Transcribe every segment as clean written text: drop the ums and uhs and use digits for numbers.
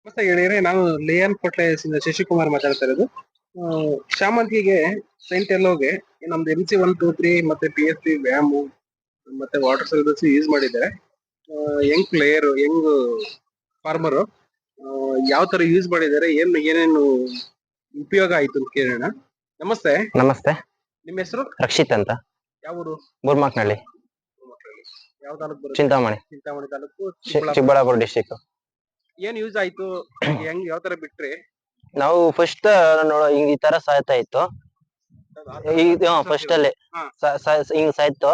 ನಮಸ್ತೆ ಗೆಳೆಯರೇ, ನಾನು ಲಿಯಾನ್ ಫರ್ಟಿಲೈಸರ್ಸ್ ಇಂದ ಶಶಿಕುಮಾರ್ ಮಾತಾಡ್ತಾ ಇರೋದು. ಶಾಮಂತಿಗೆ ಸೈಂಟ್ ಎಲ್ಲೋಗೆ ನಮ್ದು MC123 ಮತ್ತೆ PSP ವ್ಯಾಮು ಮತ್ತೆ ವಾಟರ್ ಸರ್ವಿಸ್ ಯೂಸ್ ಮಾಡಿದ್ದಾರೆ. ಯಂಗ್ ಪ್ಲೇಯರ್, ಯಂಗ್ ಫಾರ್ಮರ್ ಯಾವ ತರ ಯೂಸ್ ಮಾಡಿದ್ದಾರೆ, ಏನೇನು ಉಪಯೋಗ ಆಯ್ತು ಅಂತ ಕೇಳೋಣ. ನಮಸ್ತೆ. ನಮಸ್ತೆ. ನಿಮ್ಮ ಹೆಸರು? ರಕ್ಷಿತ್ ಅಂತ. ಯಾವ ಊರು? ಬೂರ್ಮಾಕ್ನಳ್ಳಿ. ಯಾವ ತಾಲೂಕು ಬರುತ್ತೆ? ಚಿಂತಾಮಣಿ ತಾಲೂಕು, ಚಿಕ್ಕಬಳ್ಳಾಪುರ ಡಿಸ್ಟ್ರಿಕ್ಟ್. ಏನ್ ಯೂಸ್ ಆಯ್ತು, ಹೆಂಗ್ ಯಾವ ತರ ಬಿಟ್ರಿ? ನಾವು ಫಸ್ಟ್ ಈ ತರ ಸಾಯ್ತಾ ಇತ್ತು, ಫಸ್ಟ್ ಅಲ್ಲಿ ಹಿಂಗ್ ಸಾಯ್ತು.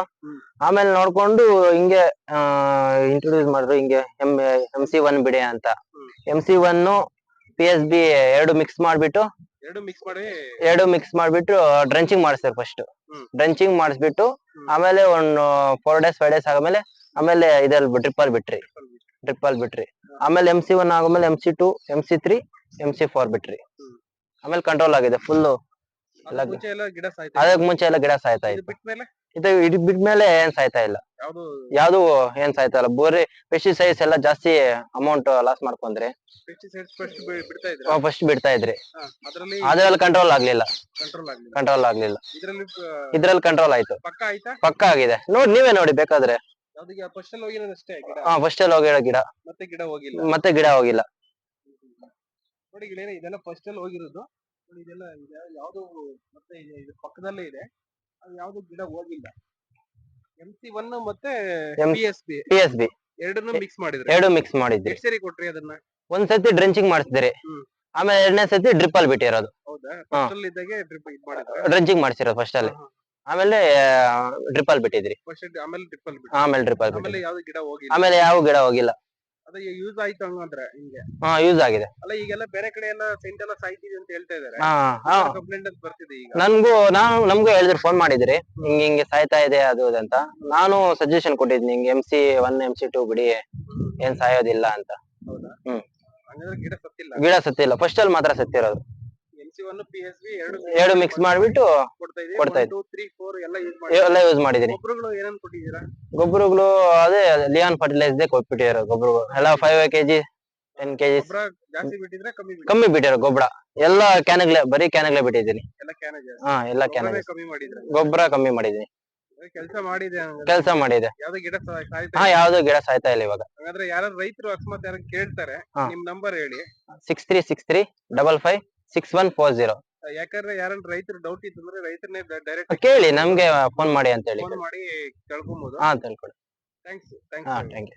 ಆಮೇಲೆ ನೋಡ್ಕೊಂಡು ಹಿಂಗೆ ಇಂಟ್ರೊಡ್ಯೂಸ್ ಮಾಡಿದ್ರು, ಹಿಂಗೆ MC1 ಬಿಡಿ ಅಂತ. MC1 PSB ಎರಡು ಮಿಕ್ಸ್ ಮಾಡ್ಬಿಟ್ಟು ಡ್ರಂಚಿಂಗ್ ಮಾಡಿಸ್ತಾರೆ. ಫಸ್ಟ್ ಡ್ರಂಚಿಂಗ್ ಮಾಡಿಸ್ಬಿಟ್ಟು ಆಮೇಲೆ ಒಂದು 4 days 5 days ಆದ್ಮೇಲೆ ಆಮೇಲೆ ಇದಲ್ಲಿ ಡ್ರಿಪ್ಪಲ್ ಬಿಟ್ರಿ. ಆಮೇಲೆ MC1 ಆದ್ಮೇಲೆ MC2 MC3 MC4 ಬಿಟ್ರಿ. ಆಮೇಲೆ ಕಂಟ್ರೋಲ್ ಆಗಿದೆ ಫುಲ್. ಅದಕ್ಕೆ ಮುಂಚೆ ಎಲ್ಲ ಗಿಡ ಸಾಯ್ತಾ ಇತ್ತು. ಇದು ಬಿಟ್ಮೇಲೆ ಏನ್ ಸಾಯ್ತಾ ಇಲ್ಲ, ಯಾವ್ದು ಏನ್ ಸಾಯ್ತಾ ಇಲ್ಲ. ಬೋರಿ ಪೆಸ್ಟಿಸೈಡ್ಸ್ ಎಲ್ಲ ಜಾಸ್ತಿ ಅಮೌಂಟ್ ಲಾಸ್ ಮಾಡ್ಕೊಂಡ್ರಿ. ಫಸ್ಟ್ ಬಿಡ್ತಾ ಇದ್ರಿ, ಅದ್ರಲ್ಲಿ ಕಂಟ್ರೋಲ್ ಆಗ್ಲಿಲ್ಲ. ಇದ್ರಲ್ಲಿ ಕಂಟ್ರೋಲ್ ಆಯ್ತು, ಪಕ್ಕ ಆಗಿದೆ. ನೀವೇ ನೋಡಿ ಬೇಕಾದ್ರೆ. ಫಸ್ಟ್ ಅಲ್ಲಿ ಹೋಗಿರೋ ಗಿಡ ಮತ್ತೆ ಗಿಡ ಹೋಗಿಲ್ಲ. ನೋಡಿ ಗೆಳೆಯರೆ, ಇದೆಲ್ಲ ಫಸ್ಟ್ ಅಲ್ಲಿ ಹೋಗಿರೋದು. ಇದೆಲ್ಲ ಯಾವ್ದು ಮತ್ತೆ ಇದು ಪಕ್ಕದಲ್ಲೇ ಇದೆ, ಅದು ಯಾವ್ದು ಗಿಡ ಹೋಗಿಲ್ಲ. MC1 ಮತ್ತೆ PSB ಎರಡನ್ನೂ ಮಿಕ್ಸ್ ಮಾಡಿದ್ರಿ. ಎಷ್ಟು ಸರಿ ಕೊಟ್ರಿ ಅದನ್ನ? ಒಂದ್ ಸತಿ ಡ್ರೆಂಚಿಂಗ್ ಮಾಡಿಸಿದ್ರಿ, ಆಮೇಲೆ ಎರಡನೇ ಸತಿ ಡ್ರಿಪ್ ಅಲ್ಲಿ ಬಿಟ್ಟಿರೋದು. ಡ್ರೆಂಚಿಂಗ್ ಮಾಡಿಸಿರೋದು ಫಸ್ಟ್ ಅಲ್ಲಿ, ಆಮೇಲೆ ಡ್ರಿಪ್ ಅಲ್ಲಿ ಬಿಟ್ಟಿದ್ರಿ. ಆಮೇಲೆ ಯಾವ ಗಿಡ ಹೋಗಿಲ್ಲ. ಯೂಸ್ ಆಯ್ತು ಹಂಗಂದ್ರೆ ಹಿಂಗೆ. ಯೂಸ್ ಆಗಿದೆ. ಅಲ್ಲ, ಈಗೆಲ್ಲ ಬೇರೆ ಕಡೆ ಎಲ್ಲ ಸೆಂಟ್ ಎಲ್ಲ ಸಾಯ್ತಿದೆ ಅಂತ ಹೇಳ್ತಾ ಇದಾರೆ. ಕಂಪ್ಲೇಂಟ್ ಅಂತ ಬರ್ತಿದೆ ಈಗ. ನಮ್ಗೂ ಹೇಳಿದ್ರು, ಫೋನ್ ಮಾಡಿದ್ರಿ, ಹಿಂಗೆ ಸಾಯ್ತಾ ಇದೆ ಅದು ಅಂತ. ನಾನು ಸಜೆಷನ್ ಕೊಟ್ಟಿದ್ನಿ, ಹಿಂಗೆ MC1 MC2 ಬಿಡಿ, ಏನ್ ಸಾಯೋದಿಲ್ಲ ಅಂತ. ಗಿಡ ಸತ್ತಿಲ್ಲ, ಫಸ್ಟ್ ಅಲ್ಲಿ ಮಾತ್ರ ಸತ್ತಿರೋದು. MC1 PSB ಎರಡು ಮಿಕ್ಸ್ ಮಾಡ್ಬಿಟ್ಟು ಕೊಡ್ತಾ ಇದ್ವಿ. ಎಲ್ಲ ಯೂಸ್ ಮಾಡಿದೀನಿ. ಗೊಬ್ಬರಗಳು ಅದೇ ಲಿಯಾನ್ ಫರ್ಟಿಲೈಸರ್ ಕೊಟ್ಬಿಟ್ಟಿರೋ ಗೊಬ್ಬರ ಎಲ್ಲ 5 kg 10 kg. ಕಮ್ಮಿ ಬಿಟ್ಟಿರೋ ಗೊಬ್ಬರ ಎಲ್ಲ ಬರೀ ಕ್ಯಾನಗ್ಲೆ ಬಿಟ್ಟಿದ್ದೀನಿ. ಎಲ್ಲ ಕ್ಯಾನಗ್ ಗೊಬ್ಬರ ಕಮ್ಮಿ ಮಾಡಿದೀನಿ. ಕೆಲಸ ಮಾಡಿದೆ. ಯಾವ್ದು ಗಿಡ ಸಾಯ್ತಾ ಇಲ್ಲ ಇವಾಗ. ಯಾರು ರೈತರು ಅಕಸ್ಮಾತ್ ಯಾರು ಕೇಳ್ತಾರೆ, ನಿಮ್ ನಂಬರ್ ಹೇಳಿ. 6363556140. ಯಾಕಂದ್ರೆ ಯಾರನ್ನ ರೈತರು ಡೌಟ್ ಇತ್ತು ಅಂದ್ರೆ ರೈತರನ್ನೇ ಡೈರೆಕ್ಟ್ ಕೇಳಿ, ನಮ್ಗೆ ಫೋನ್ ಮಾಡಿ ಅಂತ ಹೇಳಿ. ಫೋನ್ ಮಾಡಿ ತಿಳ್ಕೊಬಹುದು. ತಿಳ್ಕೊಳ್ಳಿ. ಥ್ಯಾಂಕ್ಸ್. Thank you.